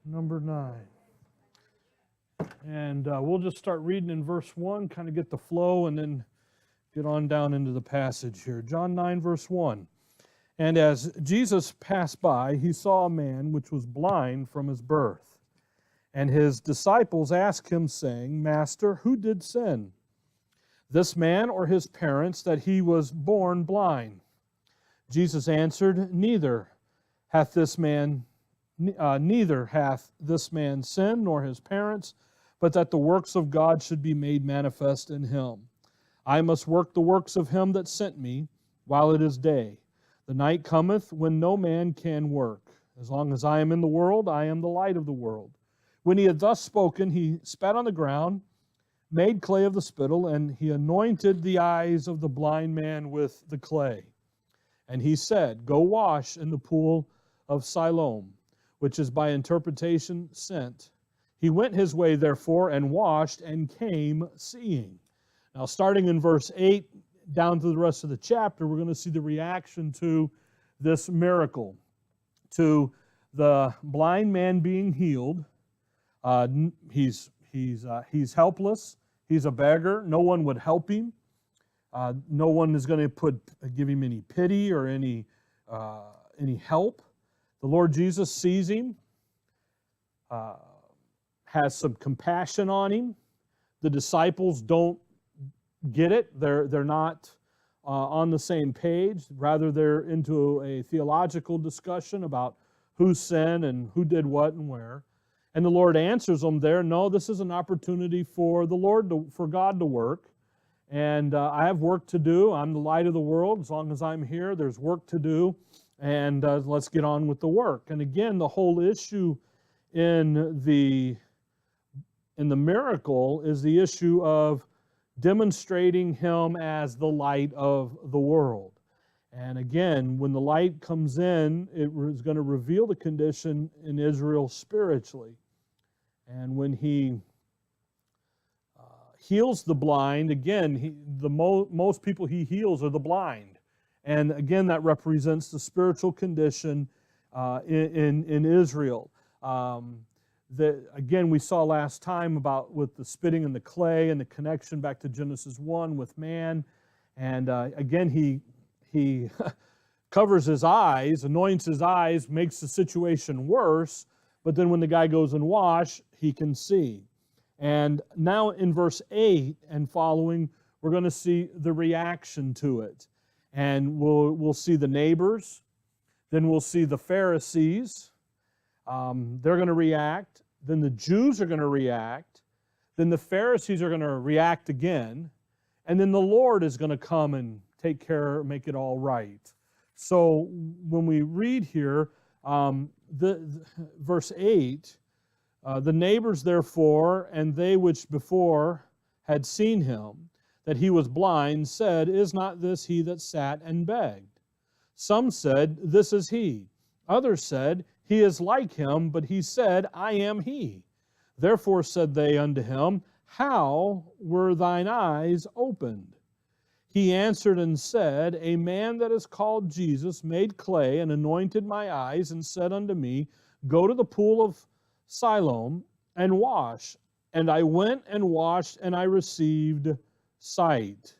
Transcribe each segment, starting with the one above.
number 9. And we'll just start reading in verse 1, kind of get the flow, and then get on down into the passage here. John 9, verse 1. And as Jesus passed by, he saw a man which was blind from his birth. And his disciples asked him, saying, Master, who did sin, this man or his parents, that he was born blind? Jesus answered, Neither hath this man sinned, nor his parents, but that the works of God should be made manifest in him. I must work the works of him that sent me while it is day. The night cometh when no man can work. As long as I am in the world, I am the light of the world. When he had thus spoken, he spat on the ground, made clay of the spittle, and he anointed the eyes of the blind man with the clay. And he said, Go wash in the pool of Siloam, which is by interpretation sent. He went his way, therefore, and washed, and came seeing. Now, starting in verse 8 down to the rest of the chapter, we're going to see the reaction to this miracle, to the blind man being healed. He's helpless. He's a beggar. No one would help him. No one is going to give him any pity or any help. The Lord Jesus sees him, has some compassion on him. The disciples don't get it. They're not on the same page. Rather, they're into a theological discussion about who sinned and who did what and where. And the Lord answers them there, no, this is an opportunity for for God to work. And I have work to do. I'm the light of the world. As long as I'm here, there's work to do. And let's get on with the work. And again, the whole issue in the miracle is the issue of demonstrating him as the light of the world. And again, when the light comes in, it is going to reveal the condition in Israel spiritually. And when he heals the blind, again, most people he heals are the blind. And again, that represents the spiritual condition in Israel. Again, we saw last time about with the spitting in the clay and the connection back to Genesis 1 with man. And again, he covers his eyes, anoints his eyes, makes the situation worse. But then when the guy goes and wash, he can see. And now in verse 8 and following, we're going to see the reaction to it. And we'll see the neighbors. Then we'll see the Pharisees. They're going to react. Then the Jews are going to react. Then the Pharisees are going to react again. And then the Lord is going to come and take care, make it all right. So when we read here, verse 8, the neighbors therefore, and they which before had seen him, that he was blind, said, Is not this he that sat and begged? Some said, This is he. Others said, He is like him, but he said, I am he. Therefore said they unto him, How were thine eyes opened? He answered and said, A man that is called Jesus made clay and anointed my eyes, and said unto me, Go to the pool of Siloam and wash. And I went and washed, and I received sight.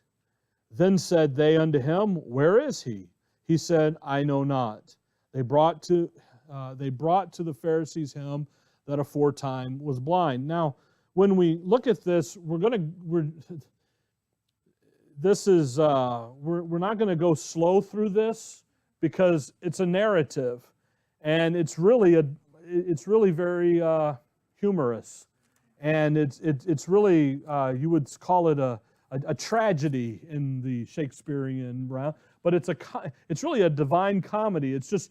Then said they unto him, Where is he? He said, I know not. They brought to the Pharisees him that aforetime was blind. Now, when we look at this, we're not going to go slow through this because it's a narrative, and it's really very humorous, and it's really you would call it a tragedy in the Shakespearean realm, but it's really a divine comedy. It's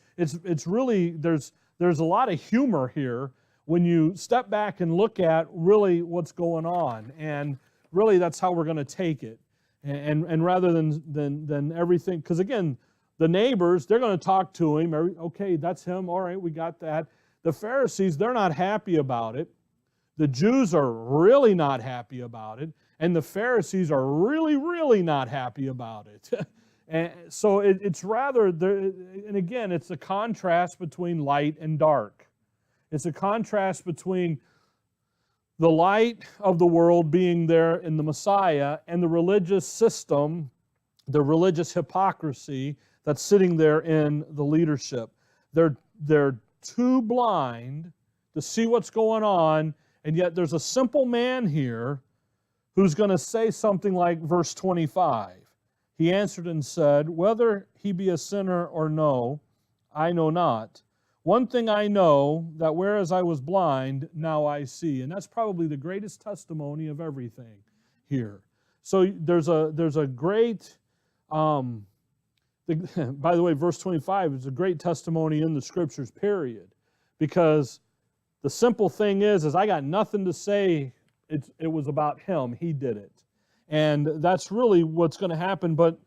really there's a lot of humor here when you step back and look at really what's going on, and really that's how we're going to take it. And rather than everything, because again, the neighbors, they're going to talk to him. Okay, that's him. All right, we got that. The Pharisees, they're not happy about it. The Jews are really not happy about it. And the Pharisees are really, really not happy about it. And so it's rather, and again, it's a contrast between light and dark. It's a contrast between the light of the world being there in the Messiah and the religious system, the religious hypocrisy that's sitting there in the leadership. They're too blind to see what's going on, and yet there's a simple man here who's going to say something like verse 25. He answered and said, whether he be a sinner or no, I know not. One thing I know, that whereas I was blind, now I see. And that's probably the greatest testimony of everything here. So there's a great, by the way, verse 25 is a great testimony in the Scriptures, period. Because the simple thing is I got nothing to say. It was about him. He did it. And that's really what's going to happen. But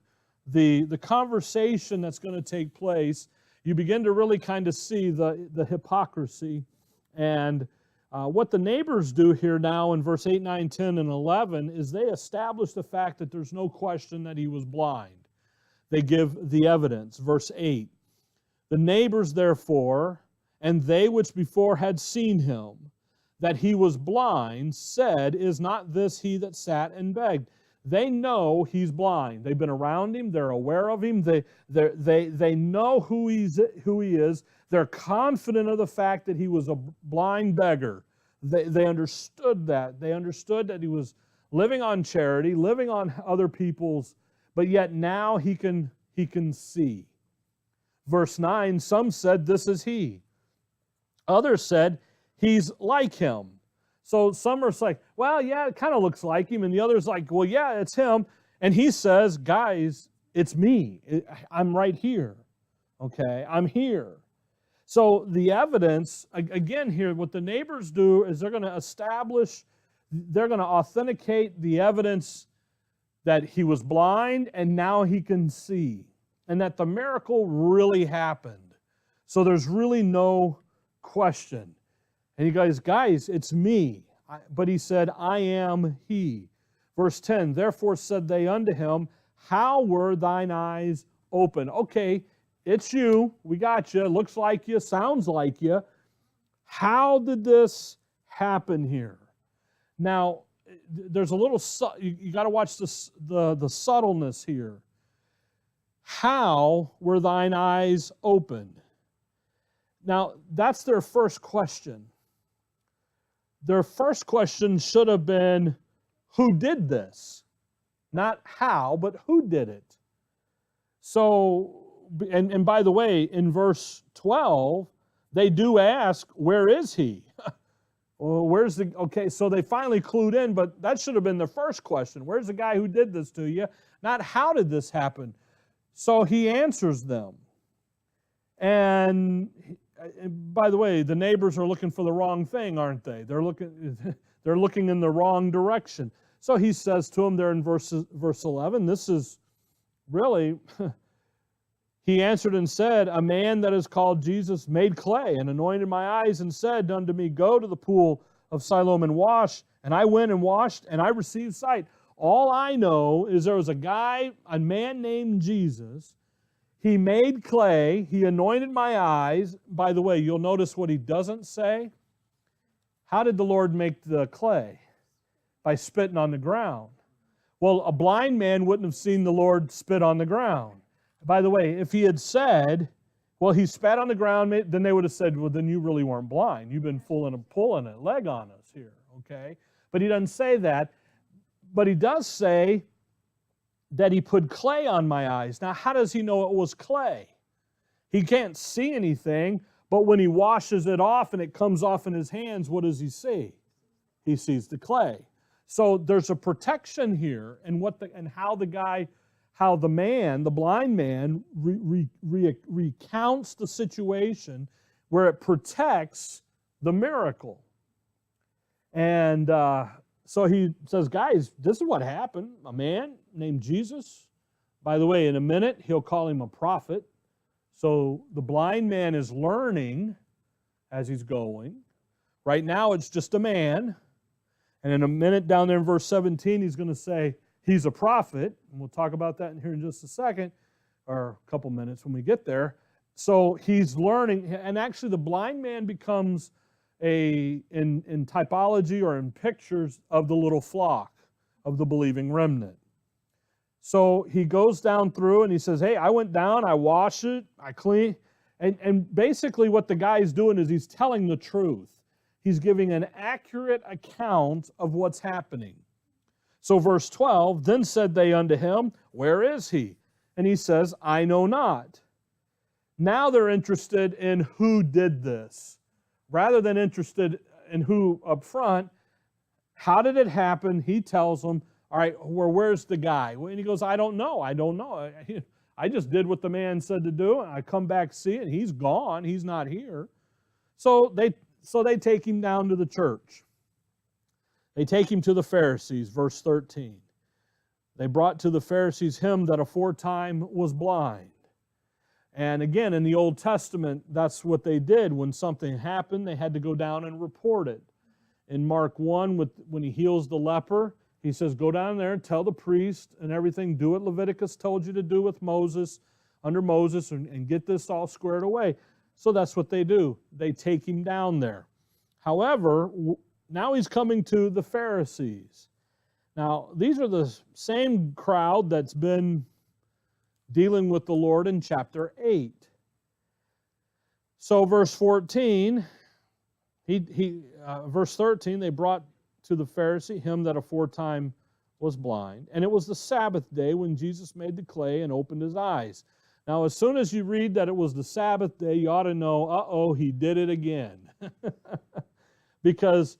the conversation that's going to take place, you begin to really kind of see the hypocrisy. And what the neighbors do here now in verse 8, 9, 10, and 11 is they establish the fact that there's no question that he was blind. They give the evidence. Verse 8, the neighbors therefore, and they which before had seen him, that he was blind, said, is not this he that sat and begged? They know he's blind. They've been around him. They're aware of him. They know who he is. They're confident of the fact that he was a blind beggar. They understood that. They understood that he was living on charity, living on other people's, but yet now he can see. Verse 9, some said, this is he. Others said, he's like him. So some are like, well, yeah, it kind of looks like him. And the other's like, well, yeah, it's him. And he says, guys, it's me. I'm right here. Okay, I'm here. So the evidence, again here, what the neighbors do is they're going to establish, they're going to authenticate the evidence that he was blind and now he can see. And that the miracle really happened. So there's really no question. And he goes, guys, it's me. But he said, I am he. Verse 10, therefore said they unto him, how were thine eyes open? Okay, it's you. We got you. Looks like you. Sounds like you. How did this happen here? Now, there's a little, you got to watch this, the subtleness here. How were thine eyes opened? Now, that's their first question. Their first question should have been, who did this? Not how, but who did it? So, and by the way, in verse 12, they do ask, where is he? Well, where's the, okay, so they finally clued in, but that should have been the first question. Where's the guy who did this to you? Not how did this happen? So he answers them. And by the way, the neighbors are looking for the wrong thing, aren't they? They're looking in the wrong direction. So he says to them there in verse 11, this is really, he answered and said, a man that is called Jesus made clay and anointed my eyes and said unto me, go to the pool of Siloam and wash. And I went and washed and I received sight. All I know is there was a man named Jesus. He made clay. He anointed my eyes. By the way, you'll notice what he doesn't say. How did the Lord make the clay? By spitting on the ground. Well, a blind man wouldn't have seen the Lord spit on the ground. By the way, if he had said, well, he spat on the ground, then they would have said, well, then you really weren't blind. You've been pulling a leg on us here, okay? But he doesn't say that. But he does say that he put clay on my eyes. Now, how does he know it was clay? He can't see anything, but when he washes it off and it comes off in his hands, what does he see? He sees the clay. So there's a protection here, and how the blind man recounts the situation where it protects the miracle. And so he says, guys, this is what happened. A man named Jesus. By the way, in a minute, he'll call him a prophet. So the blind man is learning as he's going. Right now, it's just a man. And in a minute down there in verse 17, he's going to say he's a prophet. And we'll talk about that here in just a second, or a couple minutes when we get there. So he's learning. And actually, the blind man becomes in typology or in pictures of the little flock of the believing remnant. So he goes down through and he says, hey, I went down, I washed it, I clean. And basically what the guy is doing is he's telling the truth. He's giving an accurate account of what's happening. So verse 12, then said they unto him, where is he? And he says, I know not. Now they're interested in who did this. Rather than interested in who up front, how did it happen? He tells them, all right, where's the guy? And he goes, I don't know. I just did what the man said to do, and I come back, see it, he's gone. He's not here. So they take him down to the church. They take him to the Pharisees, verse 13. They brought to the Pharisees him that aforetime was blind. And again, in the Old Testament, that's what they did. When something happened, they had to go down and report it. In Mark 1, when he heals the leper, he says, go down there and tell the priest and everything, do what Leviticus told you to do with Moses, under Moses, and get this all squared away. So that's what they do. They take him down there. However, now he's coming to the Pharisees. Now, these are the same crowd that's been dealing with the Lord in chapter 8. So verse 14, verse 13, they brought to the Pharisee him that aforetime was blind. And it was the Sabbath day when Jesus made the clay and opened his eyes. Now, as soon as you read that it was the Sabbath day, you ought to know, he did it again. Because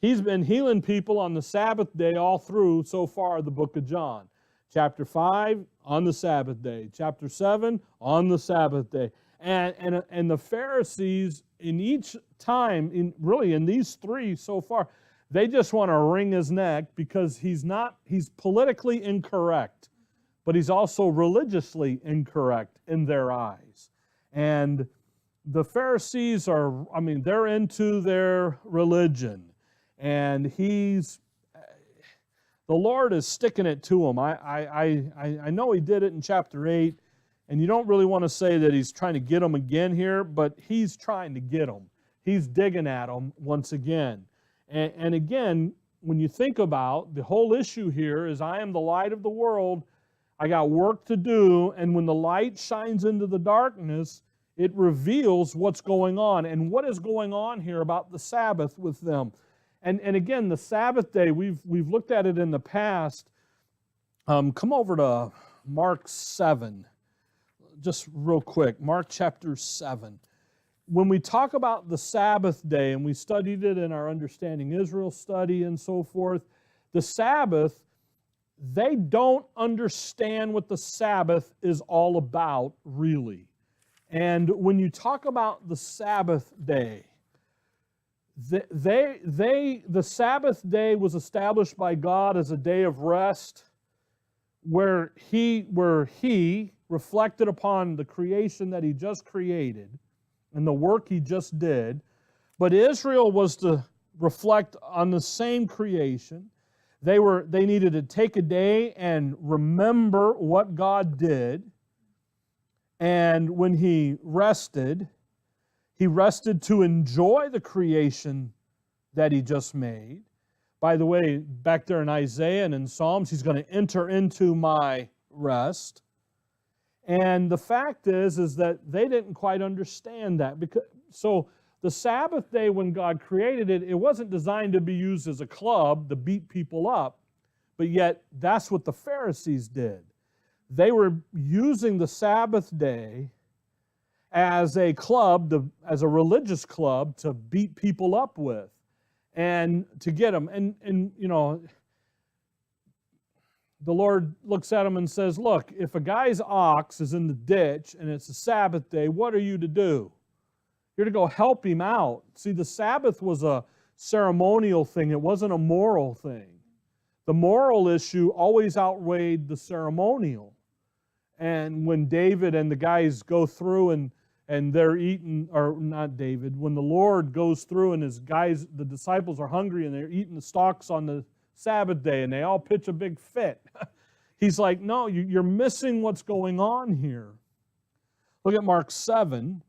he's been healing people on the Sabbath day all through, so far, the book of John. Chapter 5, on the Sabbath day. Chapter 7, on the Sabbath day. And the Pharisees, in each time, in these three so far, they just want to wring his neck because he's politically incorrect, but he's also religiously incorrect in their eyes. And the Pharisees they're into their religion. And the Lord is sticking it to them. I know he did it in chapter 8, and you don't really want to say that he's trying to get them again here, but he's trying to get them. He's digging at them once again. And again, when you think about the whole issue here is I am the light of the world. I got work to do, and when the light shines into the darkness, it reveals what's going on. And what is going on here about the Sabbath with them? And again, the Sabbath day, we've looked at it in the past. Come over to Mark 7, just real quick. Mark chapter 7. When we talk about the Sabbath day, and we studied it in our Understanding Israel study and so forth, the Sabbath, they don't understand what the Sabbath is all about, really. And when you talk about the Sabbath day, the Sabbath day was established by God as a day of rest where he reflected upon the creation that he just created and the work he just did. But Israel was to reflect on the same creation. They needed to take a day and remember what God did. And when he rested to enjoy the creation that he just made. By the way, back there in Isaiah and in Psalms, he's going to enter into my rest. And the fact is that they didn't quite understand that. So the Sabbath day, when God created it, it wasn't designed to be used as a club to beat people up, but yet that's what the Pharisees did. They were using the Sabbath day as a club, as a religious club to beat people up with and to get them. And you know, the Lord looks at them and says, look, if a guy's ox is in the ditch and it's a Sabbath day, what are you to do? You're to go help him out. See, the Sabbath was a ceremonial thing. It wasn't a moral thing. The moral issue always outweighed the ceremonial. And when David and the guys go through and they're eating, or not David, when the Lord goes through and the disciples are hungry and they're eating the stalks on the Sabbath day and they all pitch a big fit. He's like, no, you're missing what's going on here. Look at Mark 7.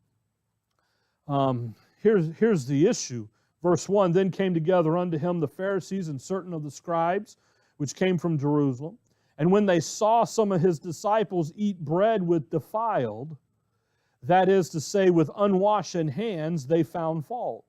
Here's the issue. Verse 1, then came together unto him the Pharisees and certain of the scribes, which came from Jerusalem. And when they saw some of his disciples eat bread with defiled, that is to say, with unwashed hands, they found fault.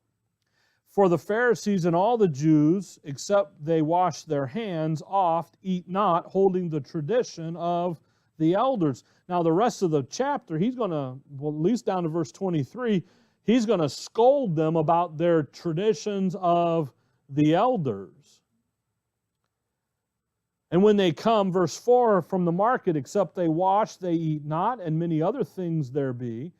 For the Pharisees and all the Jews, except they wash their hands oft, eat not, holding the tradition of the elders. Now, the rest of the chapter, he's going to, well, at least down to verse 23, he's going to scold them about their traditions of the elders. And when they come, verse 4, from the market, except they wash, they eat not, and many other things there be,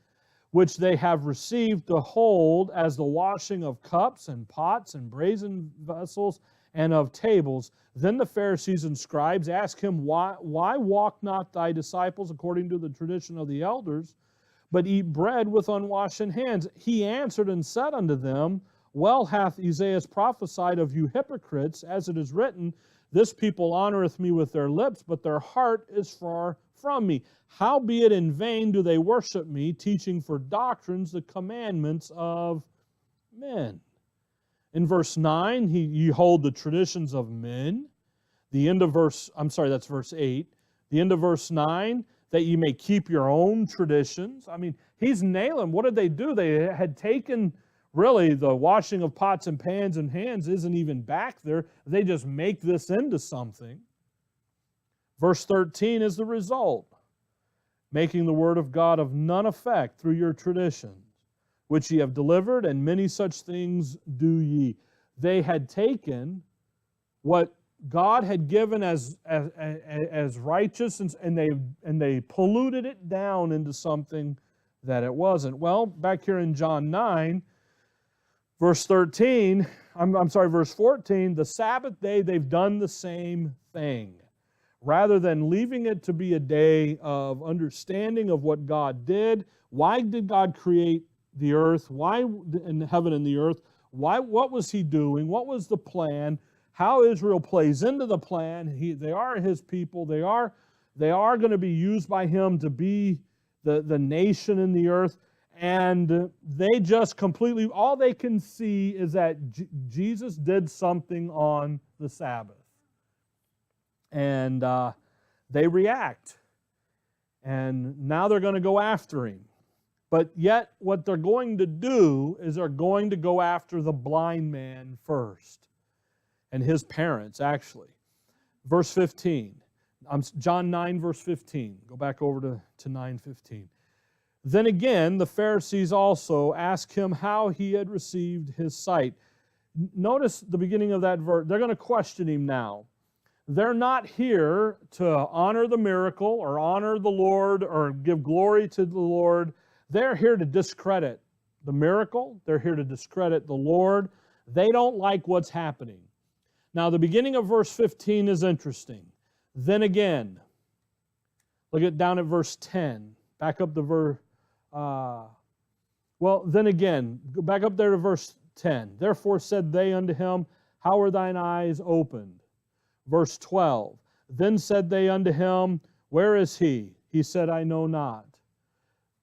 which they have received to hold as the washing of cups and pots and brazen vessels and of tables. Then the Pharisees and scribes ask him, why walk not thy disciples according to the tradition of the elders, but eat bread with unwashed hands? He answered and said unto them, well hath Isaiah prophesied of you hypocrites, as it is written, this people honoreth me with their lips, but their heart is far from me. Howbeit in vain do they worship me, teaching for doctrines the commandments of men. In verse 9, you hold the traditions of men. The end of verse, that's verse 8. The end of verse 9, that you may keep your own traditions. I mean, he's nailing. What did they do? They had taken, really, the washing of pots and pans and hands isn't even back there. They just make this into something. Verse 13 is the result. Making the word of God of none effect through your traditions, which ye have delivered, and many such things do ye. They had taken what God had given as righteous, and they polluted it down into something that it wasn't. Well, back here in John 9, verse 14, the Sabbath day they've done the same thing. Rather than leaving it to be a day of understanding of what God did, why did God create the earth? Why in heaven and the earth? What was He doing? What was the plan? How Israel plays into the plan? They are His people. They are going to be used by Him to be the nation in the earth. And they just completely, all they can see is that Jesus did something on the Sabbath. And they react. And now they're going to go after Him. But yet what they're going to do is they're going to go after the blind man first. And his parents, actually. Verse 15. John 9, verse 15. Go back over to 9:15. Then again, the Pharisees also asked him how he had received his sight. Notice the beginning of that verse. They're going to question him now. They're not here to honor the miracle or honor the Lord or give glory to the Lord. They're here to discredit the miracle. They're here to discredit the Lord. They don't like what's happening. Now, the beginning of verse 15 is interesting. Then again, look down at verse 10. Back up the verse. Then again, go back up there to verse 10. Therefore said they unto him, how are thine eyes opened? Verse 12. Then said they unto him, where is he? He said, I know not.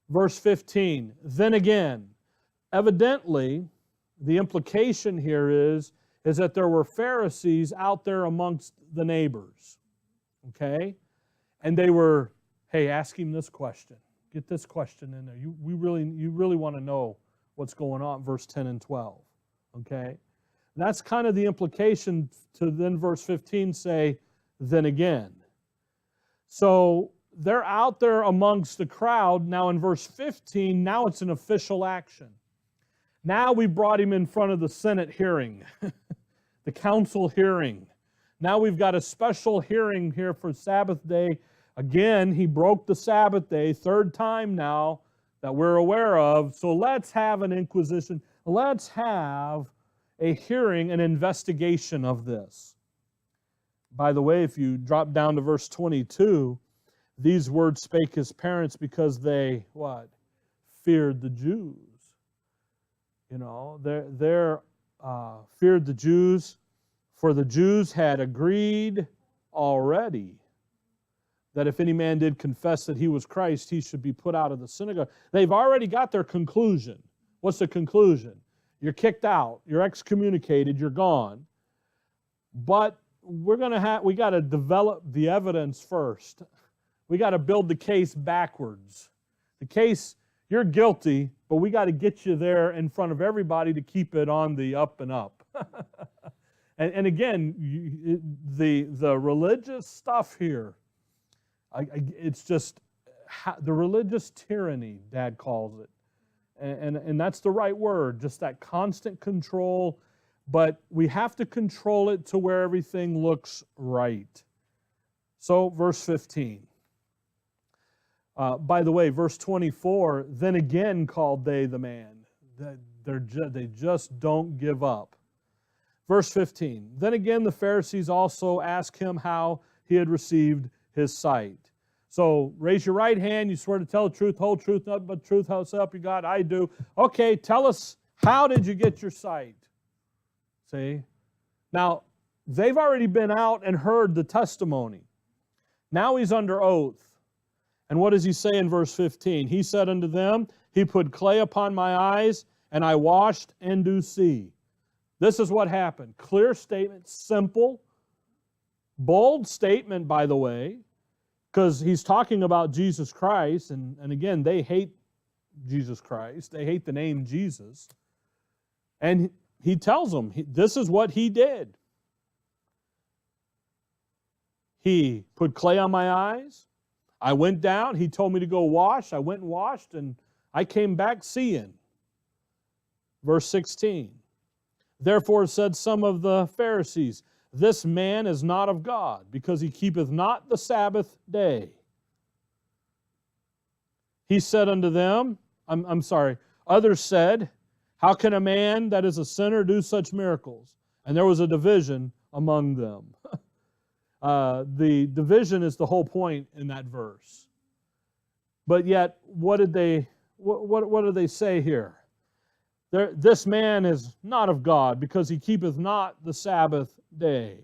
Verse 15. Then again. Evidently, the implication here is that there were Pharisees out there amongst the neighbors. Okay? And they were, hey, ask him this question. Get this question in there. You really want to know what's going on, verse 10 and 12. Okay? That's kind of the implication to then verse 15 say, then again. So they're out there amongst the crowd. Now in verse 15, now it's an official action. Now we brought him in front of the Senate hearing, the council hearing. Now we've got a special hearing here for Sabbath day. Again, he broke the Sabbath day, third time now that we're aware of. So let's have an inquisition. Let's have a hearing, an investigation of this. By the way, if you drop down to verse 22, these words spake his parents because they, what? Feared the Jews. You know, they're feared the Jews, for the Jews had agreed already that if any man did confess that he was Christ, he should be put out of the synagogue. They've already got their conclusion. What's the conclusion? You're kicked out. You're excommunicated. You're gone. But we got to develop the evidence first. We got to build the case backwards. The case, you're guilty, but we got to get you there in front of everybody to keep it on the up and up. and again, the religious stuff here, it's just the religious tyranny, Dad calls it. And that's the right word, just that constant control. But we have to control it to where everything looks right. So, verse 15. By the way, verse 24, then again called they the man. They just don't give up. Verse 15, then again the Pharisees also asked him how he had received his sight. So raise your right hand, you swear to tell the truth, whole truth, nothing but truth, how help you God, I do. Okay, tell us, how did you get your sight? See? Now, they've already been out and heard the testimony. Now he's under oath. And what does he say in verse 15? He said unto them, he put clay upon my eyes, and I washed and do see. This is what happened. Clear statement, simple, bold statement, by the way, because he's talking about Jesus Christ, and again, they hate Jesus Christ. They hate the name Jesus. And he tells them, this is what he did. He put clay on my eyes. I went down. He told me to go wash. I went and washed, and I came back seeing. Verse 16. Therefore said some of the Pharisees, this man is not of God, because he keepeth not the Sabbath day. He said unto them, others said, how can a man that is a sinner do such miracles? And there was a division among them. The division is the whole point in that verse. But yet, what did they say here? This man is not of God, because he keepeth not the Sabbath day.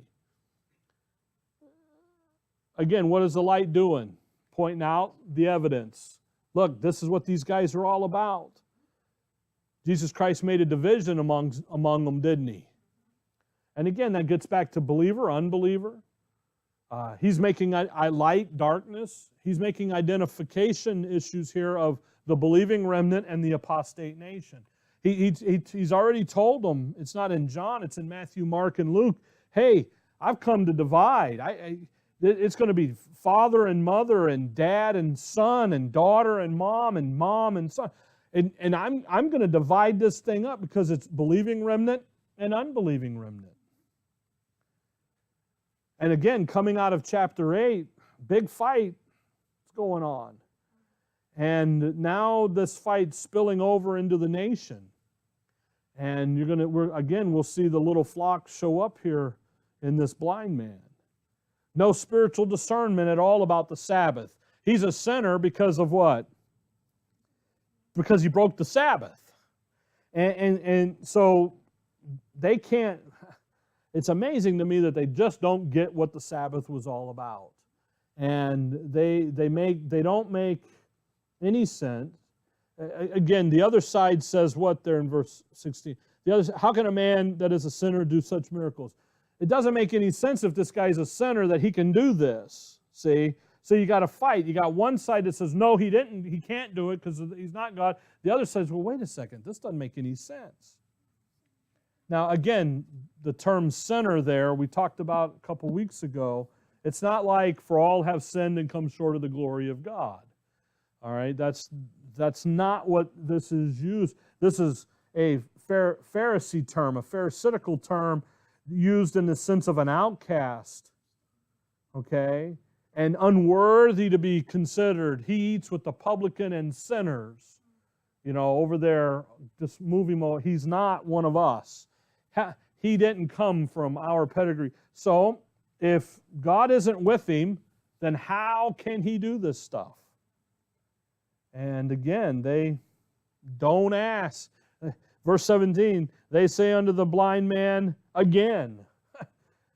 Again, what is the light doing? Pointing out the evidence. Look, this is what these guys are all about. Jesus Christ made a division among them, didn't he? And again, that gets back to believer, unbeliever. He's making light, darkness. He's making identification issues here of the believing remnant and the apostate nation. He's already told them, it's not in John, it's in Matthew, Mark, and Luke, hey, I've come to divide. It's going to be father and mother and dad and son and daughter and mom and son. And I'm going to divide this thing up because it's believing remnant and unbelieving remnant. And again, coming out of chapter 8, big fight is going on. And now this fight's spilling over into the nation. And we'll see the little flock show up here in this blind man. No spiritual discernment at all about the Sabbath. He's a sinner because of what? Because he broke the Sabbath. And so they can't. It's amazing to me that they just don't get what the Sabbath was all about. And they don't make any sense. Again, the other side says what there in verse 16? How can a man that is a sinner do such miracles? It doesn't make any sense if this guy's a sinner that he can do this. See? So you got to fight. You got one side that says, no, he can't do it because he's not God. The other side says, well, wait a second, this doesn't make any sense. Now, again, the term sinner there, we talked about a couple weeks ago. It's not like for all have sinned and come short of the glory of God. All right, that's not what this is used. This is a Pharisee term, a Pharisaical term used in the sense of an outcast, okay, and unworthy to be considered. He eats with the publican and sinners. You know, over there, just movie mode, he's not one of us. He didn't come from our pedigree. So, if God isn't with him, then how can he do this stuff? And again, they don't ask. Verse 17, they say unto the blind man again.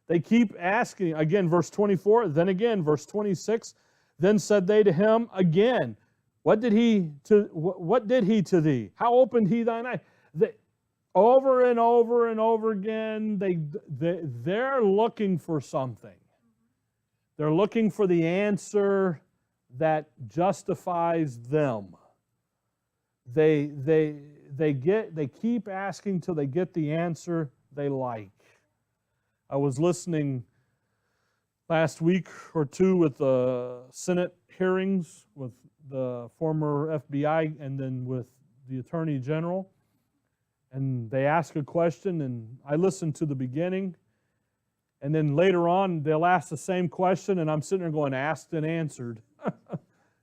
They keep asking. Again, verse 24, then again, verse 26, then said they to him again, what did he to thee? How opened he thine eye? Over and over and over again, they're looking for something. They're looking for the answer that justifies them. They keep asking till they get the answer they like. I was listening last week or two with the Senate hearings with the former FBI and then with the Attorney General. And they ask a question, and I listened to the beginning. And then later on, they'll ask the same question, and I'm sitting there going, asked and answered.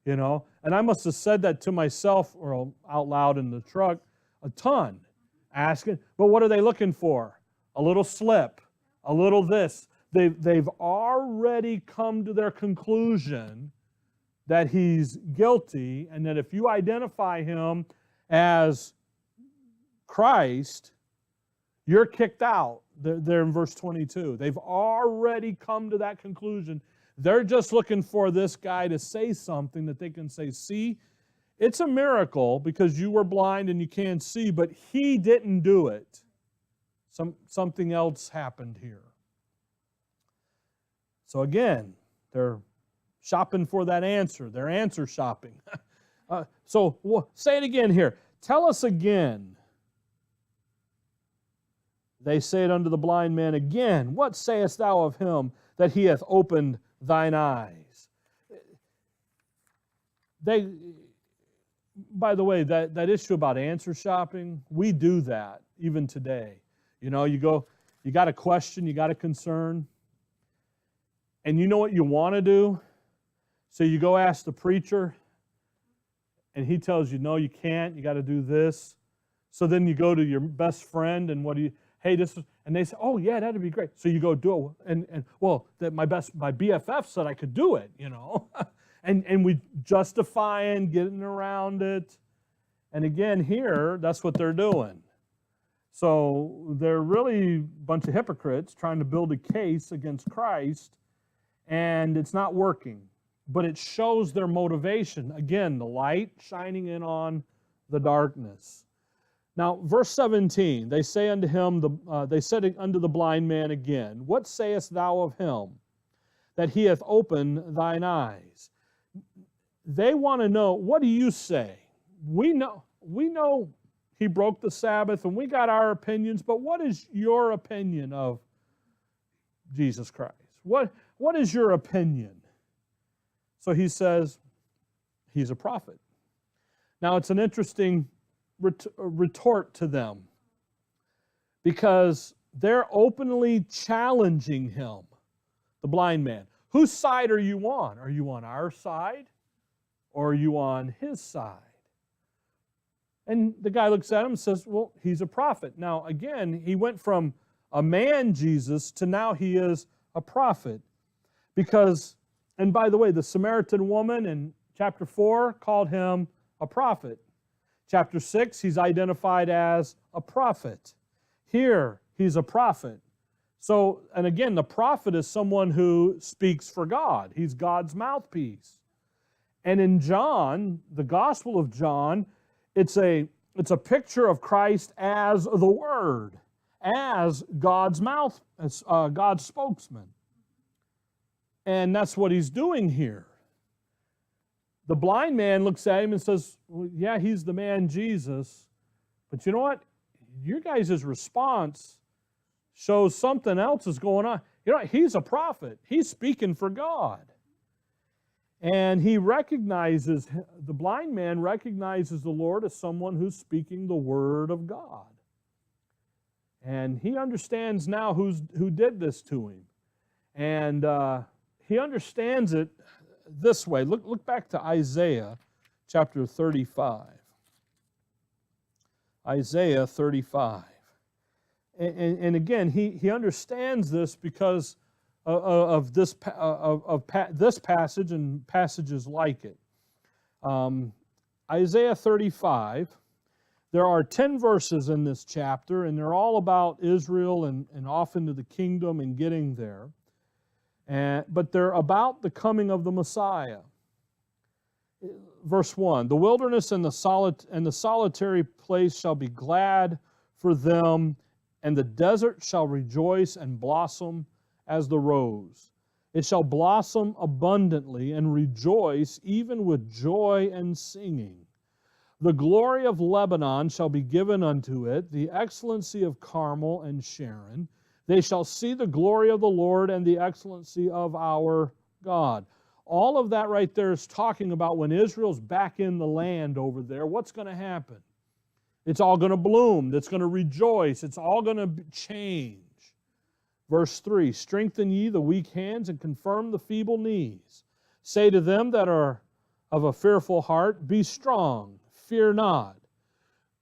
You know? And I must have said that to myself or out loud in the truck a ton. Asking, but what are they looking for? A little slip, a little this. They've already come to their conclusion that he's guilty, and that if you identify him as Christ, you're kicked out. They're in verse 22. They've already come to that conclusion. They're just looking for this guy to say something that they can say, see, it's a miracle because you were blind and you can't see, but he didn't do it. Something else happened here. So again, they're shopping for that answer. They're answer shopping. Say it again here. Tell us again. They say it unto the blind man again, what sayest thou of him that he hath opened thine eyes? By the way, that issue about answer shopping, we do that even today. You know, you got a question, you got a concern, and you know what you want to do, so you go ask the preacher, and he tells you, no, you can't, you got to do this. So then you go to your best friend, and hey, this is, and they say, oh yeah, that'd be great. So you go do it, and my BFF said I could do it, you know, and we justifying getting around it, and again here, that's what they're doing. So they're really a bunch of hypocrites trying to build a case against Christ, and it's not working. But it shows their motivation. Again, the light shining in on the darkness. Now, verse 17, they say unto him, they said unto the blind man again, what sayest thou of him, that he hath opened thine eyes? They want to know, what do you say? We know he broke the Sabbath, and we got our opinions, but what is your opinion of Jesus Christ? What is your opinion? So he says, he's a prophet. Now, it's an interesting retort to them because they're openly challenging him, the blind man. Whose side are you on? Are you on our side or are you on his side? And the guy looks at him and says, well, he's a prophet. Now, again, he went from a man, Jesus, to now he is a prophet. Because, and by the way, the Samaritan woman in chapter 4 called him a prophet. Chapter 6, he's identified as a prophet. Here, he's a prophet. So, and again, the prophet is someone who speaks for God. He's God's mouthpiece. And in John, the Gospel of John, it's a picture of Christ as the Word, as God's mouth, as God's spokesman. And that's what he's doing here. The blind man looks at him and says, well, yeah, he's the man Jesus. But you know what? Your guys' response shows something else is going on. You know, he's a prophet. He's speaking for God. And he recognizes, the blind man recognizes the Lord as someone who's speaking the Word of God. And he understands now who did this to him. And he understands it this way. Look back to Isaiah chapter 35. Isaiah 35. And again, he understands this because of this passage and passages like it. Isaiah 35, there are 10 verses in this chapter, and they're all about Israel and off into the kingdom and getting there. But they're about the coming of the Messiah. Verse 1, the wilderness and the solitary place shall be glad for them, and the desert shall rejoice and blossom as the rose. It shall blossom abundantly and rejoice even with joy and singing. The glory of Lebanon shall be given unto it, the excellency of Carmel and Sharon. They shall see the glory of the Lord and the excellency of our God. All of that right there is talking about when Israel's back in the land over there, what's going to happen? It's all going to bloom. It's going to rejoice. It's all going to change. Verse 3, strengthen ye the weak hands and confirm the feeble knees. Say to them that are of a fearful heart, be strong, fear not.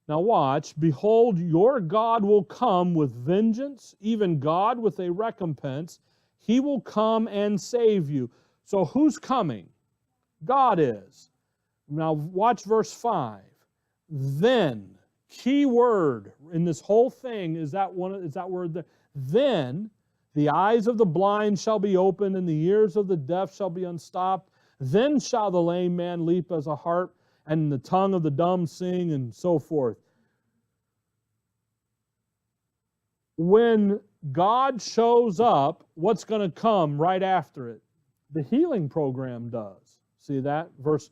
Now watch, behold, your God will come with vengeance, even God with a recompense. He will come and save you. So who's coming? God is. Now watch verse 5. Then, key word in this whole thing is that word there. Then the eyes of the blind shall be opened, and the ears of the deaf shall be unstopped. Then shall the lame man leap as a harp, and the tongue of the dumb sing, and so forth. When God shows up, what's going to come right after it? The healing program does. See that? Verse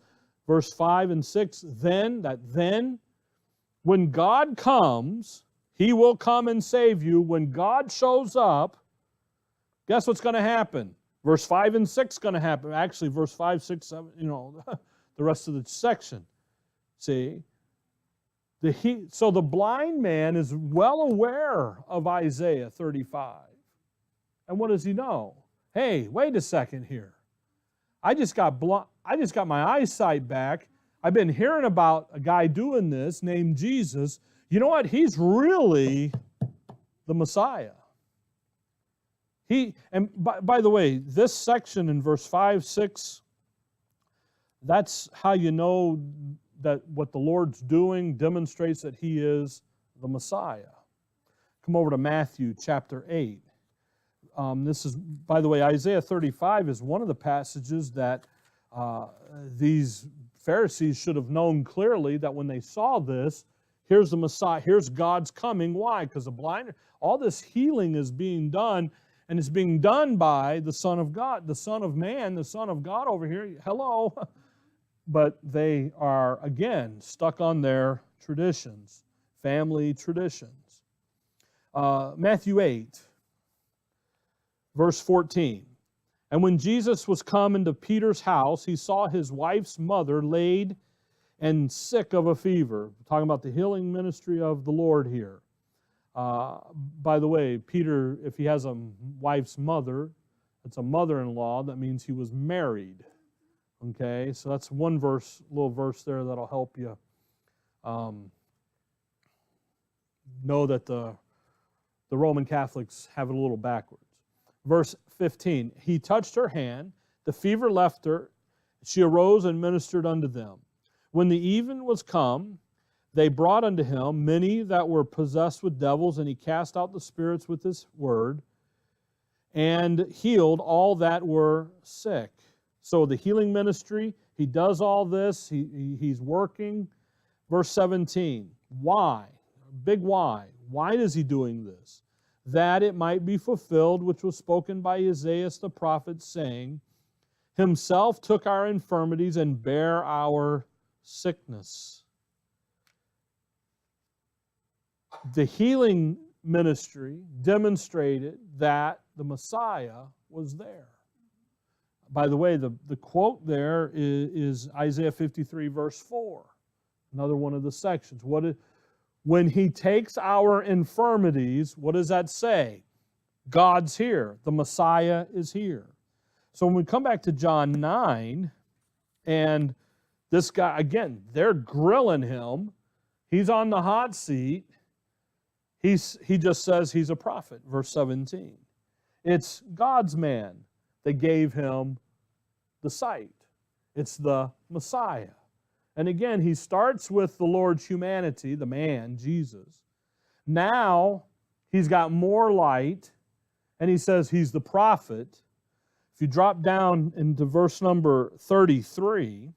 5 and 6, then, when God comes, He will come and save you. When God shows up, guess what's going to happen? Verse 5 and 6 is going to happen. Actually, verse 5, 6, 7, the rest of the section. See? So the blind man is well aware of Isaiah 35. And what does he know? Hey, wait a second here. I just got my eyesight back. I've been hearing about a guy doing this named Jesus. You know what? He's really the Messiah. By the way, this section in verse 5, 6, that's how you know that what the Lord's doing demonstrates that He is the Messiah. Come over to Matthew chapter 8. This is, by the way, Isaiah 35 is one of the passages that these Pharisees should have known clearly that when they saw this, here's the Messiah, here's God's coming. Why? Because all this healing is being done, and it's being done by the Son of God, the Son of Man, the Son of God over here. Hello. But they are, again, stuck on their traditions, family traditions. Matthew 8, verse 14. And when Jesus was come into Peter's house, he saw his wife's mother laid and sick of a fever. We're talking about the healing ministry of the Lord here. By the way, Peter, if he has a wife's mother, it's a mother-in-law, that means he was married. Okay, so that's one little verse there that'll help you know that the Roman Catholics have it a little backwards. Verse 15, he touched her hand, the fever left her, she arose and ministered unto them. When the even was come, they brought unto him many that were possessed with devils, and he cast out the spirits with his word, and healed all that were sick. So the healing ministry, he does all this, he's working. Verse 17, why? Big why. Why is he doing this? That it might be fulfilled, which was spoken by Isaiah the prophet, saying, Himself took our infirmities and bare our sickness. The healing ministry demonstrated that the Messiah was there. By the way, the quote there is Isaiah 53, verse 4, another one of the sections. When He takes our infirmities, what does that say? God's here. The Messiah is here. So when we come back to John 9, and this guy, again, they're grilling him. He's on the hot seat. He just says he's a prophet, verse 17. It's God's man that gave him the sight. It's the Messiah. And again, he starts with the Lord's humanity, the man, Jesus. Now, he's got more light, and he says he's the prophet. If you drop down into verse number 33,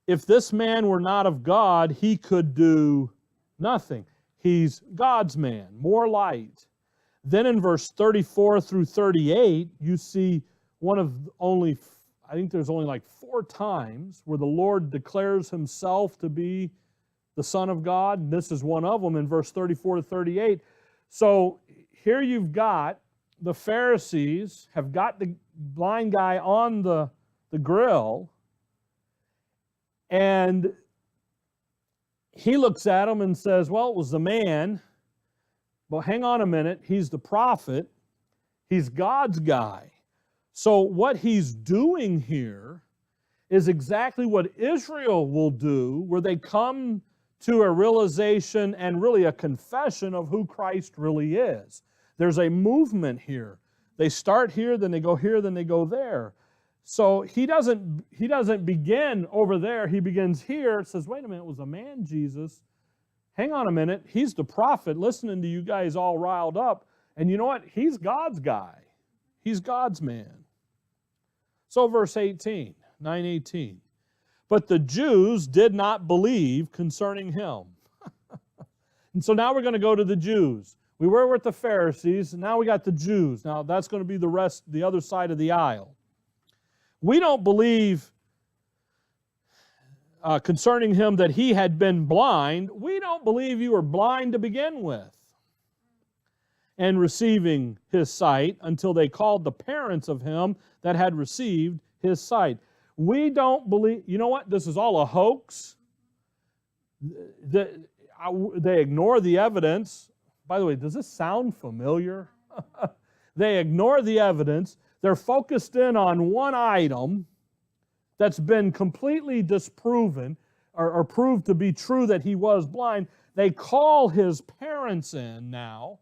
if this man were not of God, he could do Nothing. He's God's man, more light. Then in verse 34 through 38, you see one of only, I think there's only like 4 times where the Lord declares himself to be the Son of God. And this is one of them in verse 34 to 38. So here you've got the Pharisees have got the blind guy on the grill, and he looks at him and says, well, it was the man. Well, hang on a minute. He's the prophet. He's God's guy. So what he's doing here is exactly what Israel will do, where they come to a realization and really a confession of who Christ really is. There's a movement here. They start here, then they go here, then they go there. So he doesn't begin over there. He begins here. Says, wait a minute, it was a man, Jesus. Hang on a minute. He's the prophet listening to you guys all riled up. And you know what? He's God's guy. He's God's man. So verse 18, 9:18. But the Jews did not believe concerning him. And so now we're going to go to the Jews. We were with the Pharisees, and now we got the Jews. Now that's going to be the other side of the aisle. We don't believe concerning him that he had been blind. We don't believe you were blind to begin with, and receiving his sight until they called the parents of him that had received his sight. We don't believe, you know what? This is all a hoax. They ignore the evidence. By the way, does this sound familiar? They ignore the evidence. They're focused in on one item that's been completely disproven or proved to be true, that he was blind. They call his parents in now.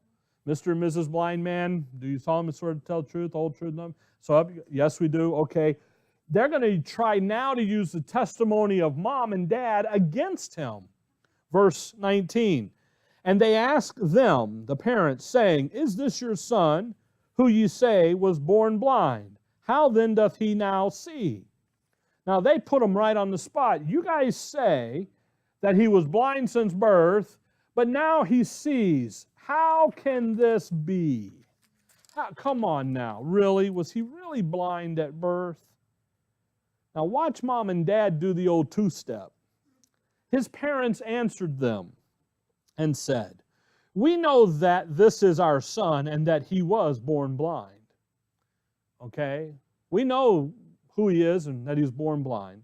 Mr. and Mrs. Blind Man, do you solemnly swear to tell the truth, the whole truth? So, yes, we do. Okay. They're going to try now to use the testimony of mom and dad against him. Verse 19. And they ask them, the parents, saying, is this your son, who ye say was born blind? How then doth he now see? Now they put him right on the spot. You guys say that he was blind since birth, but now he sees. How can this be? Come on now, really? Was he really blind at birth? Now watch mom and dad do the old two-step. His parents answered them and said, we know that this is our son and that he was born blind. Okay? We know who he is and that he was born blind.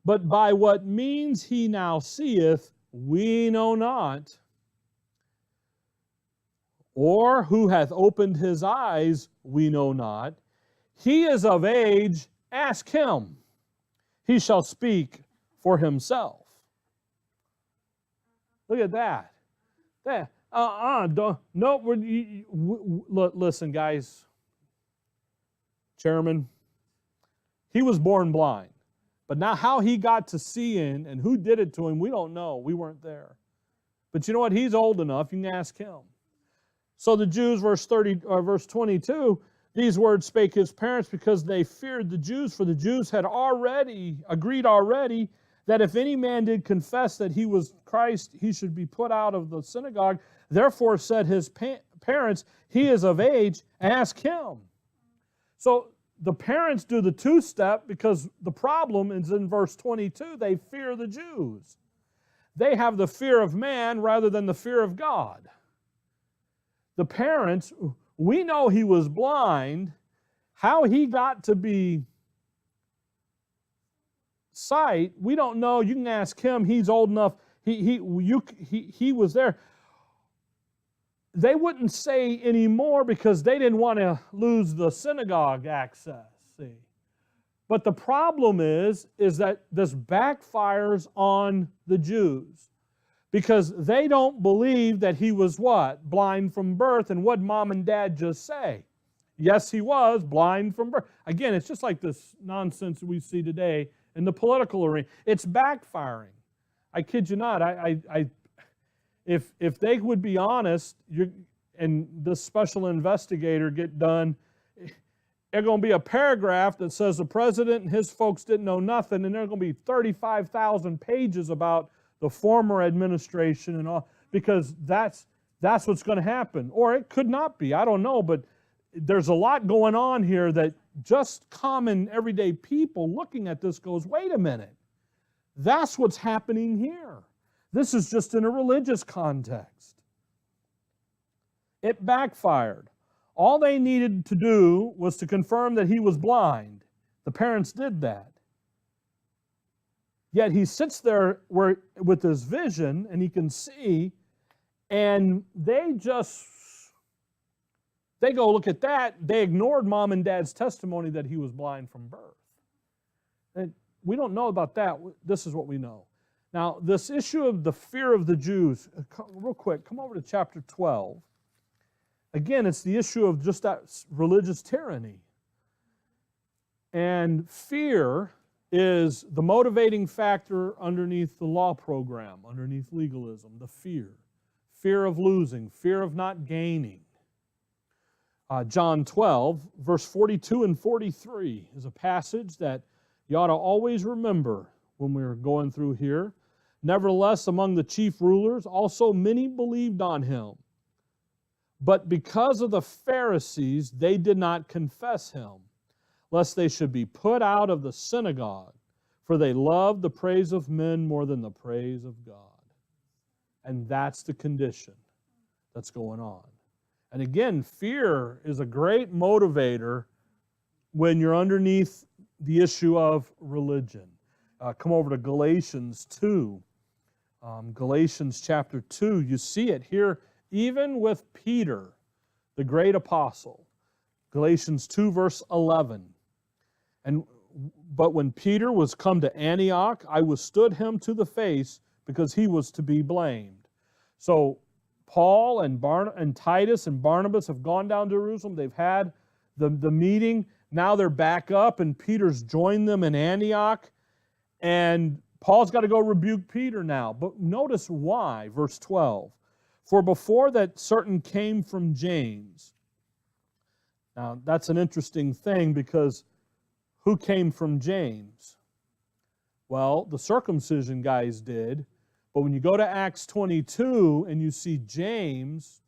But by what means he now seeth, we know not. Or who hath opened his eyes, we know not. He is of age, ask him. He shall speak for himself. Look at that. Listen, guys. Chairman, he was born blind. But now how he got to seeing and who did it to him, we don't know. We weren't there. But you know what? He's old enough. You can ask him. So the Jews, verse 22, these words spake his parents because they feared the Jews, for the Jews had agreed already that if any man did confess that he was Christ, he should be put out of the synagogue. Therefore said his parents, he is of age, ask him. So the parents do the two-step because the problem is in verse 22, they fear the Jews. They have the fear of man rather than the fear of God. The parents, we know he was blind. How he got to be sight, we don't know. You can ask him. He's old enough. He was there. They wouldn't say anymore because they didn't want to lose the synagogue access. See, but the problem is that this backfires on the Jews. Because they don't believe that he was what? Blind from birth. And what mom and dad just say? Yes, he was blind from birth. Again, it's just like this nonsense we see today in the political arena. It's backfiring. I kid you not. If they would be honest, and this special investigator get done, there's going to be a paragraph that says the president and his folks didn't know nothing, and there's going to be 35,000 pages about the former administration and all. because that's what's going to happen. Or it could not be. I don't know, but there's a lot going on here that just common everyday people looking at this goes, wait a minute. That's what's happening here. This is just in a religious context. It backfired. All they needed to do was to confirm that he was blind. The parents did that. Yet he sits there with his vision and he can see, and they go look at that. They ignored mom and dad's testimony that he was blind from birth. And we don't know about that. This is what we know. Now, this issue of the fear of the Jews, real quick, come over to chapter 12. Again, it's the issue of just that religious tyranny. And fear is the motivating factor underneath the law program, underneath legalism, the fear. Fear of losing, fear of not gaining. John 12, verse 42 and 43 is a passage that you ought to always remember when we're going through here. Nevertheless, among the chief rulers, also many believed on him. But because of the Pharisees, they did not confess him, lest they should be put out of the synagogue, for they loved the praise of men more than the praise of God. And that's the condition that's going on. And again, fear is a great motivator when you're underneath the issue of religion. Come over to Galatians 2. Galatians chapter 2, you see it here, even with Peter, the great apostle. Galatians 2, verse 11. But when Peter was come to Antioch, I withstood him to the face, because he was to be blamed. So Paul and Titus and Barnabas have gone down to Jerusalem. They've had the meeting. Now they're back up, and Peter's joined them in Antioch. And Paul's got to go rebuke Peter now. But notice why, verse 12. For before that certain came from James. Now, that's an interesting thing, because who came from James? Well, the circumcision guys did. But when you go to Acts 22 and you see James,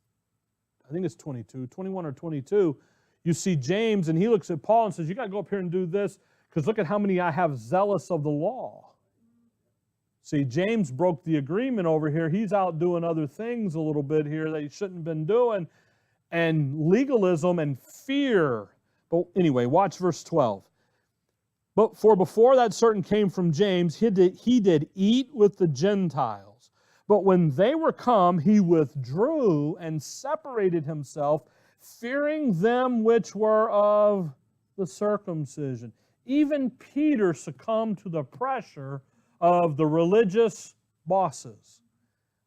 I think it's 21 or 22, you see James and he looks at Paul and says, you got to go up here and do this, because look at how many I have zealous of the law. See, James broke the agreement over here. He's out doing other things a little bit here that he shouldn't have been doing. And legalism and fear. But anyway, watch verse 12. But for before that certain came from James, he did eat with the Gentiles. But when they were come, he withdrew and separated himself, fearing them which were of the circumcision. Even Peter succumbed to the pressure of the religious bosses.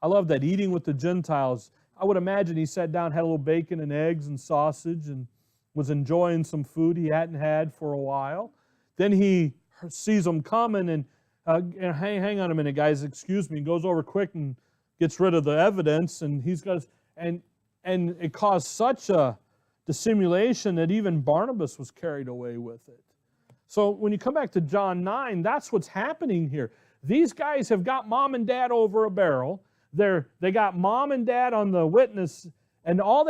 I love that, eating with the Gentiles. I would imagine he sat down, had a little bacon and eggs and sausage, and was enjoying some food he hadn't had for a while. Then he sees them coming and hang on a minute, guys, excuse me, goes over quick and gets rid of the evidence, and and it caused such a dissimulation that even Barnabas was carried away with it. So when you come back to John 9, that's what's happening here. These guys have got mom and dad over a barrel. They got mom and dad on the witness, and all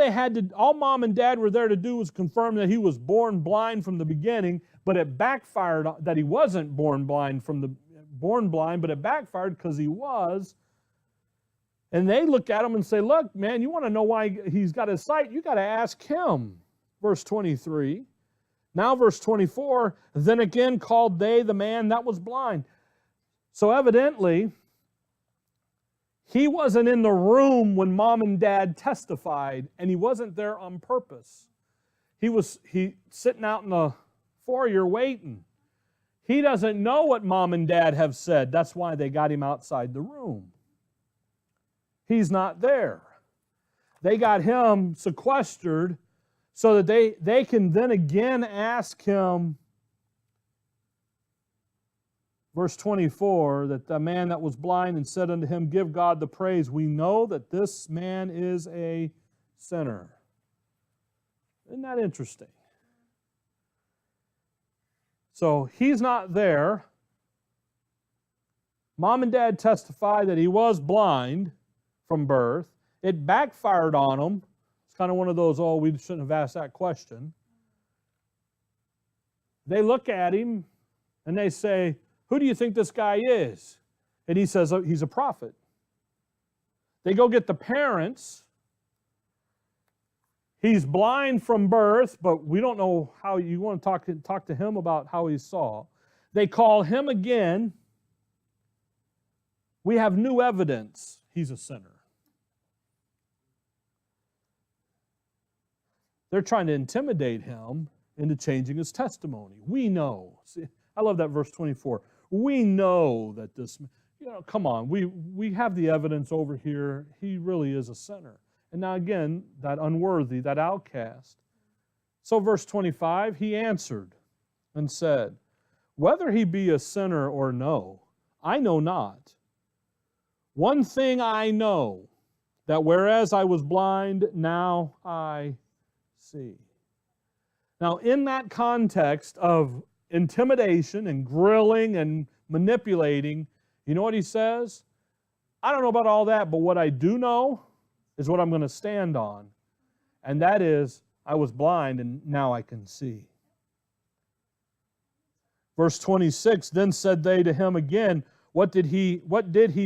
mom and dad were there to do was confirm that he was born blind from the beginning, but it backfired that he wasn't born blind, but it backfired because he was. And they look at him and say, look, man, you want to know why he's got his sight? You got to ask him. Verse 23. Now verse 24, then again called they the man that was blind. So evidently, he wasn't in the room when mom and dad testified, and he wasn't there on purpose. He sitting out in the foyer waiting. He doesn't know what mom and dad have said. That's why they got him outside the room. He's not there. They got him sequestered so that they can then again ask him, verse 24, that the man that was blind and said unto him, give God the praise. We know that this man is a sinner. Isn't that interesting? So he's not there. Mom and dad testify that he was blind from birth. It backfired on them. It's kind of one of those, oh, we shouldn't have asked that question. They look at him and they say, who do you think this guy is? And he says, oh, he's a prophet. They go get the parents. He's blind from birth, but we don't know how. You want to talk to him about how he saw. They call him again. We have new evidence. He's a sinner. They're trying to intimidate him into changing his testimony. We know. See, I love that verse 24. We know that this, come on, we have the evidence over here. He really is a sinner. And now again, that unworthy, that outcast. So verse 25, he answered and said, whether he be a sinner or no, I know not. One thing I know, that whereas I was blind, now I see. Now, in that context of intimidation and grilling and manipulating, you know what he says? I don't know about all that, but what I do know is what I'm going to stand on. And that is, I was blind and now I can see. Verse 26, then said they to him again, what did he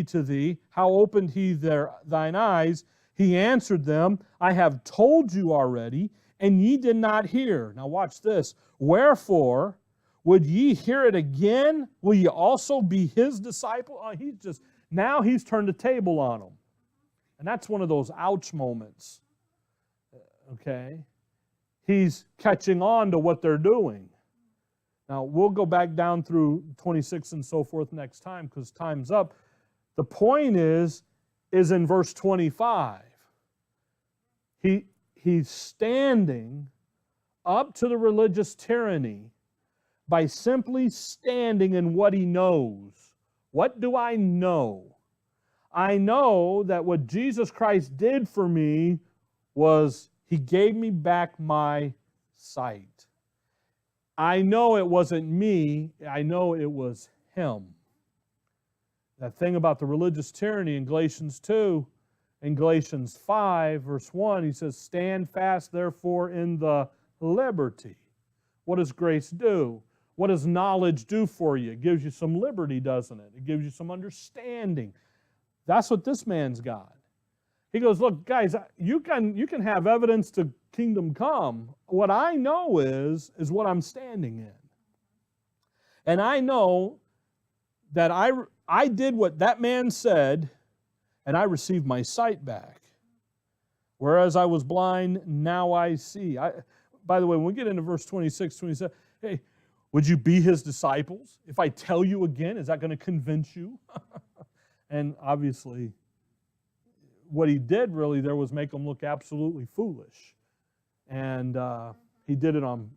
to thee? How opened he thine eyes? He answered them, I have told you already, and ye did not hear. Now watch this. Wherefore would ye hear it again? Will ye also be his disciple? Now he's turned the table on them. And that's one of those ouch moments. Okay? He's catching on to what they're doing. Now, we'll go back down through 26 and so forth next time because time's up. The point is in verse 25. He's standing up to the religious tyranny by simply standing in what he knows. What do I know? I know that what Jesus Christ did for me was he gave me back my sight. I know it wasn't me, I know it was him. That thing about the religious tyranny in Galatians 2, in Galatians 5, verse 1, he says, stand fast, therefore, in the liberty. What does grace do? What does knowledge do for you? It gives you some liberty, doesn't it? It gives you some understanding. That's what this man's got. He goes, look, guys, you can have evidence to kingdom come. What I know is what I'm standing in. And I know that I did what that man said, and I received my sight back. Whereas I was blind, now I see. By the way, when we get into verse 26, 27, hey, would you be his disciples? If I tell you again, is that going to convince you? And obviously, what he did really there was make them look absolutely foolish. And he did it on,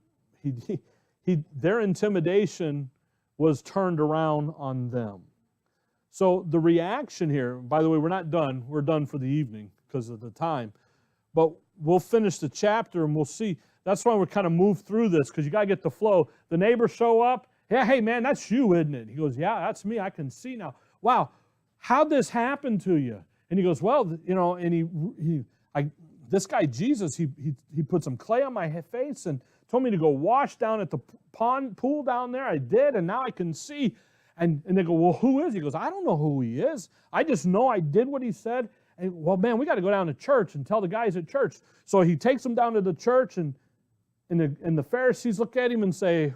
their intimidation was turned around on them. So the reaction here, by the way, we're not done. We're done for the evening because of the time. But we'll finish the chapter and we'll see. That's why we're kind of moved through this because you got to get the flow. The neighbors show up. Yeah, hey, man, that's you, isn't it? He goes, yeah, that's me. I can see now. Wow, how'd this happen to you? And he goes, well, and this guy Jesus, he put some clay on my face and told me to go wash down at the pool down there. I did, and now I can see. And they go, well, who is he? He goes, I don't know who he is. I just know I did what he said. And, well, man, we got to go down to church and tell the guys at church. So he takes them down to the church, and the Pharisees look at him and say,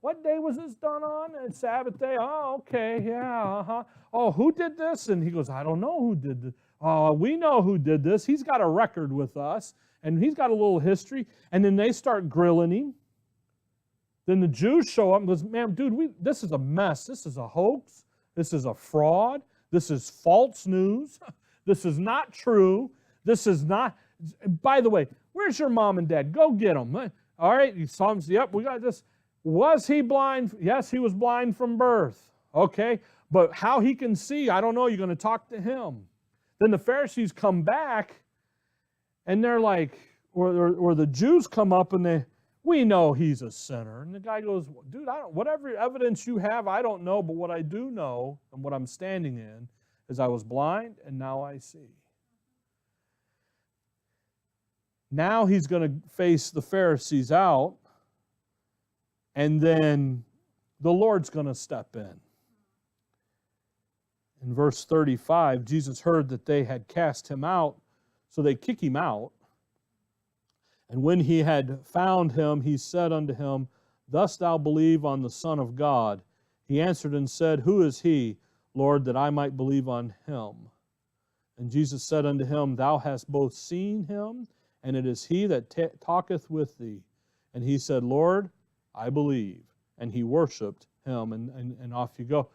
what day was this done on? It's Sabbath day. Oh, okay, yeah, uh-huh. Oh, who did this? And he goes, I don't know who did this. Oh, we know who did this. He's got a record with us, and he's got a little history. And then they start grilling him. Then the Jews show up and goes, man, dude, this is a mess. This is a hoax. This is a fraud. This is false news. This is not true. This is not. By the way, where's your mom and dad? Go get them. All right, you saw him. Yep, we got this. Was he blind? Yes, he was blind from birth. Okay, but how he can see, I don't know. You're going to talk to him. Then the Pharisees come back, and they're like, or the Jews come up and we know he's a sinner. And the guy goes, dude, whatever evidence you have, I don't know, but what I do know and what I'm standing in is I was blind and now I see. Now he's going to face the Pharisees out, and then the Lord's going to step in. In verse 35, Jesus heard that they had cast him out, so they kick him out. And when he had found him, he said unto him, Dost thou believe on the Son of God? He answered and said, Who is he, Lord, that I might believe on him? And Jesus said unto him, Thou hast both seen him, and it is he that talketh with thee. And he said, Lord, I believe. And he worshipped him, and off you go.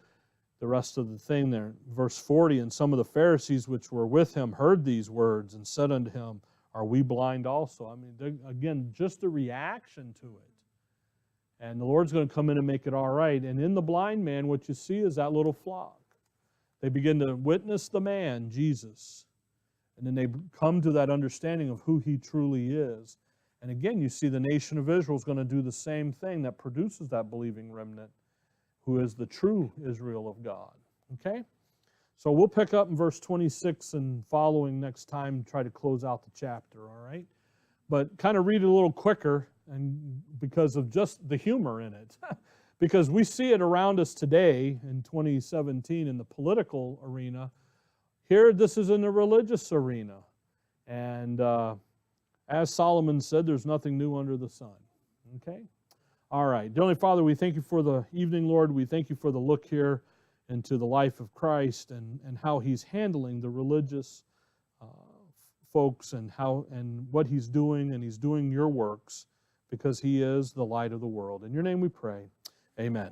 The rest of the thing there, verse 40, and some of the Pharisees which were with him heard these words and said unto him, Are we blind also? I mean, again, just the reaction to it. And the Lord's going to come in and make it all right. And in the blind man, what you see is that little flock. They begin to witness the man, Jesus. And then they come to that understanding of who he truly is. And again, you see the nation of Israel is going to do the same thing that produces that believing remnant, who is the true Israel of God. Okay? So we'll pick up in verse 26 and following next time, try to close out the chapter, all right? But kind of read it a little quicker, and because of just the humor in it. Because we see it around us today in 2017 in the political arena. Here, this is in the religious arena. And as Solomon said, there's nothing new under the sun. Okay? All right. Dear Heavenly Father, we thank you for the evening, Lord. We thank you for the look here into the life of Christ and how he's handling the religious folks and what he's doing, and he's doing your works because he is the light of the world. In your name we pray. Amen.